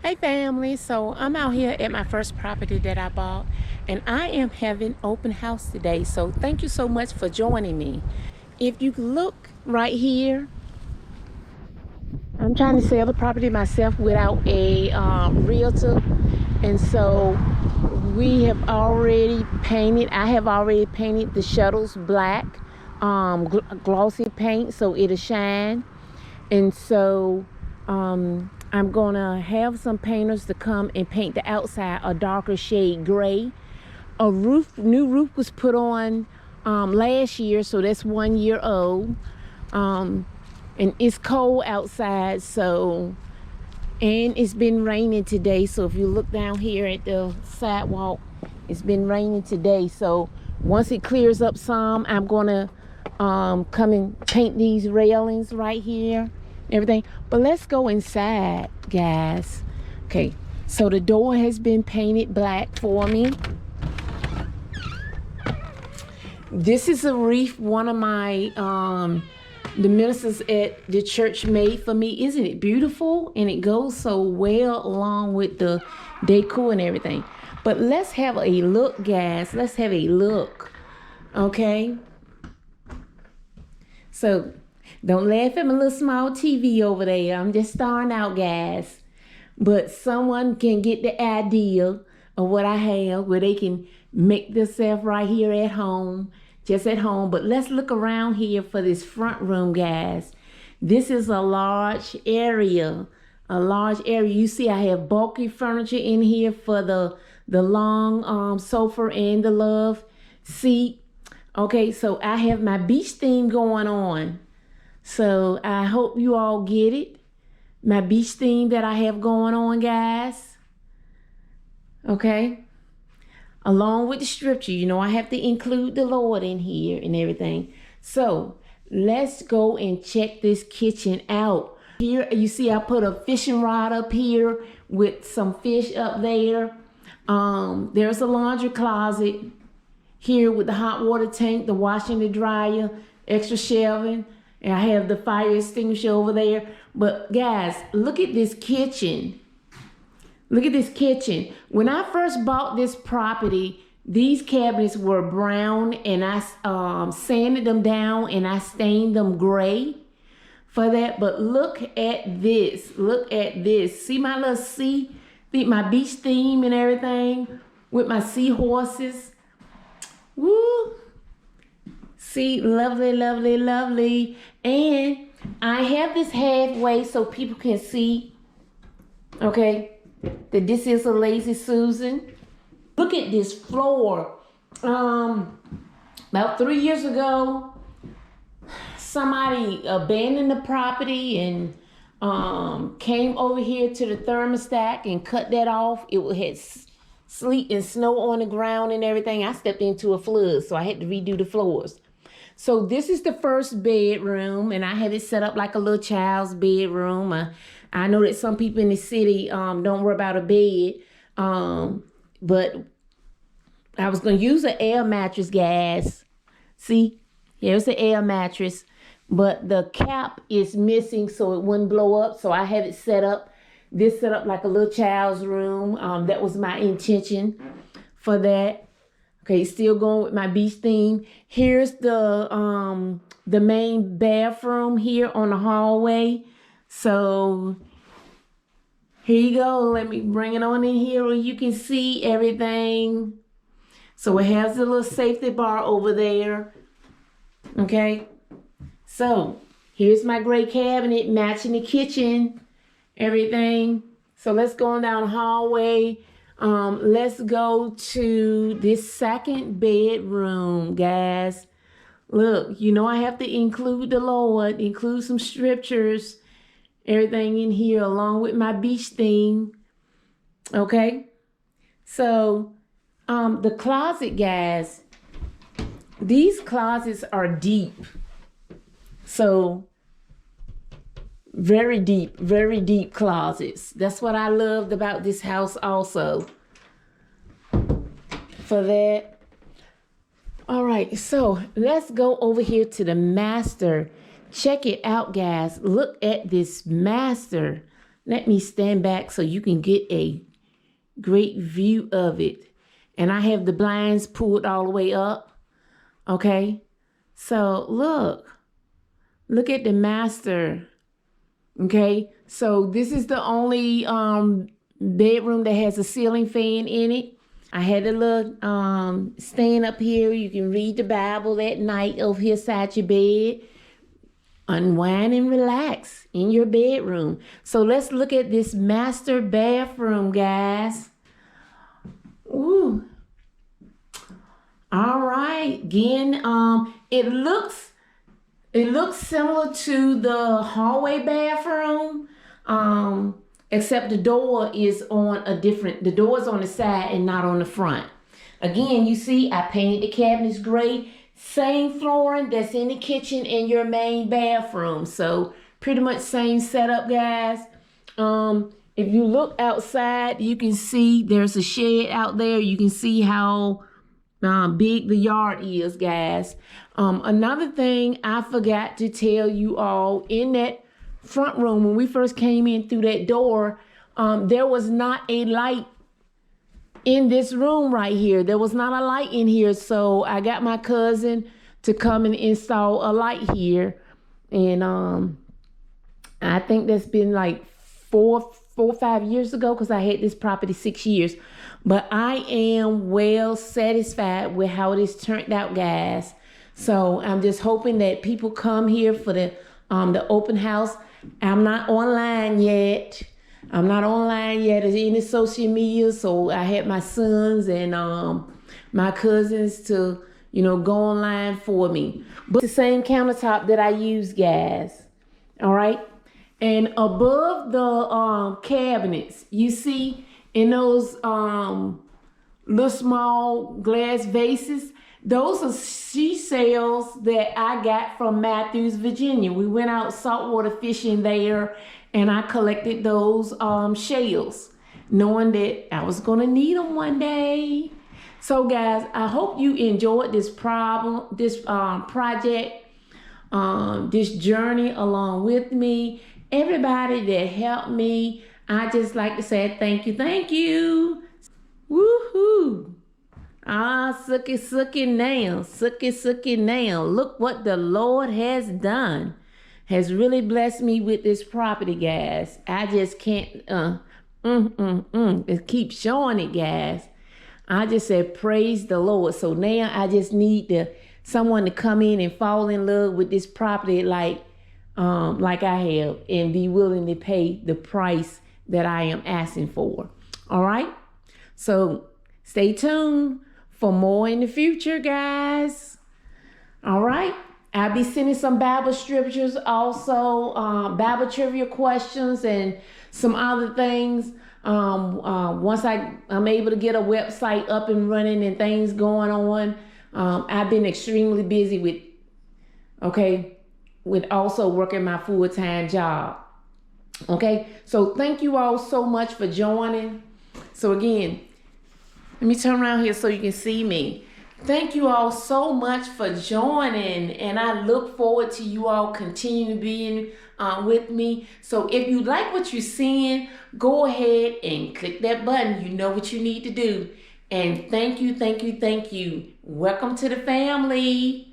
Hey family, so I'm out here at my first property that I bought and I am having open house today. So thank you so much for joining me. If you look right here, I'm trying to sell the property myself without a realtor. And so I have already painted the shutters black, glossy paint so it'll shine. And so I'm gonna have some painters to come and paint the outside a darker shade gray. New roof was put on last year, so that's 1 year old. And it's cold outside, and it's been raining today. So if you look down here at the sidewalk, it's been raining today. So once it clears up some, I'm gonna come and paint these railings right here, everything. But let's go inside, guys. Okay, so the door has been painted black for me. This is a wreath one of my the ministers at the church made for me. Isn't it beautiful? And it goes so well along with the decor and everything. But let's have a look, guys. Let's have a look. Okay. So don't laugh at my little small TV over there. I'm just starting out, guys. But someone can get the idea of what I have, where they can make themselves right here at home, just at home. But let's look around here for this front room, guys. This is a large area. A large area. You see I have bulky furniture in here for the long sofa and the love seat. Okay, so I have my beach theme going on. So I hope you all get it. My beach theme that I have going on, guys. Okay. Along with the scripture, I have to include the Lord in here and everything. So let's go and check this kitchen out. Here you see I put a fishing rod up here with some fish up there. There's a laundry closet here with the hot water tank, the washing, the dryer, extra shelving. And I have the fire extinguisher over there. But guys, look at this kitchen. Look at this kitchen. When I first bought this property, these cabinets were brown and I sanded them down and I stained them gray for that. But look at this. Look at this. See my little my beach theme and everything with my seahorses. Woo! See, lovely, lovely, lovely. And I have this halfway so people can see, okay, that this is a Lazy Susan. Look at this floor. About 3 years ago, somebody abandoned the property and came over here to the thermostat and cut that off. It had sleet and snow on the ground and everything. I stepped into a flood, so I had to redo the floors. So this is the first bedroom, and I have it set up like a little child's bedroom. I know that some people in the city don't worry about a bed, but I was going to use an air mattress, guys. See, here's the air mattress, but the cap is missing so it wouldn't blow up. So I have it set up like a little child's room. That was my intention for that. Okay, still going with my beach theme. Here's the main bathroom here on the hallway. So here you go. Let me bring it on in here where you can see everything. So it has a little safety bar over there. Okay. So here's my gray cabinet matching the kitchen, everything. So let's go on down the hallway. Let's go to this second bedroom, guys. Look, I have to include the Lord, include some scriptures, everything in here along with my beach theme. Okay. So, the closet, guys, these closets are deep. So, very deep closets. That's what I loved about this house also. For that. All right, so let's go over here to the master. Check it out, guys. Look at this master. Let me stand back so you can get a great view of it. And I have the blinds pulled all the way up. Okay. So look at the master. Okay. So this is the only bedroom that has a ceiling fan in it. I had a little stand up here. You can read the Bible at night over here side your bed. Unwind and relax in your bedroom. So let's look at this master bathroom, guys. Ooh. All right. Again, it looks similar to the hallway bathroom. Except the door is on the door is on the side and not on the front. Again, you see, I painted the cabinets gray. Same flooring that's in the kitchen and your main bathroom. So pretty much same setup, guys. If you look outside, you can see there's a shed out there. You can see how big the yard is, guys. Another thing I forgot to tell you all, in that front room, when we first came in through that door, there was not a light in this room right here. There was not a light in here. So I got my cousin to come and install a light here. And I think that's been like four or 5 years ago, because I had this property 6 years. But I am well satisfied with how it is turned out, guys. So I'm just hoping that people come here for the open house. I'm not online yet. As any social media. So I had my sons and my cousins to, go online for me. But the same countertop that I use, guys. All right. And above the cabinets, you see in those little small glass vases, those are seashells that I got from Matthews, Virginia. We went out saltwater fishing there, and I collected those shells, knowing that I was going to need them one day. So, guys, I hope you enjoyed this project, this journey along with me. Everybody that helped me, I just like to say thank you. Woohoo! Sucky now. Look what the Lord has done. Has really blessed me with this property, guys. I just can't, it keeps showing it, guys. I just said, praise the Lord. So now I just need someone to come in and fall in love with this property like I have, and be willing to pay the price that I am asking for. All right. So stay tuned for more in the future, guys. All right. I'll be sending some Bible scriptures, also Bible trivia questions, and some other things. Once I'm able to get a website up and running and things going on, I've been extremely busy with also working my full-time job. Okay, so thank you all so much for joining. So again, let me turn around here so you can see me. Thank you all so much for joining, and I look forward to you all continuing being with me. So if you like what you're seeing, go ahead and click that button. You know what you need to do. And thank you. Welcome to the family.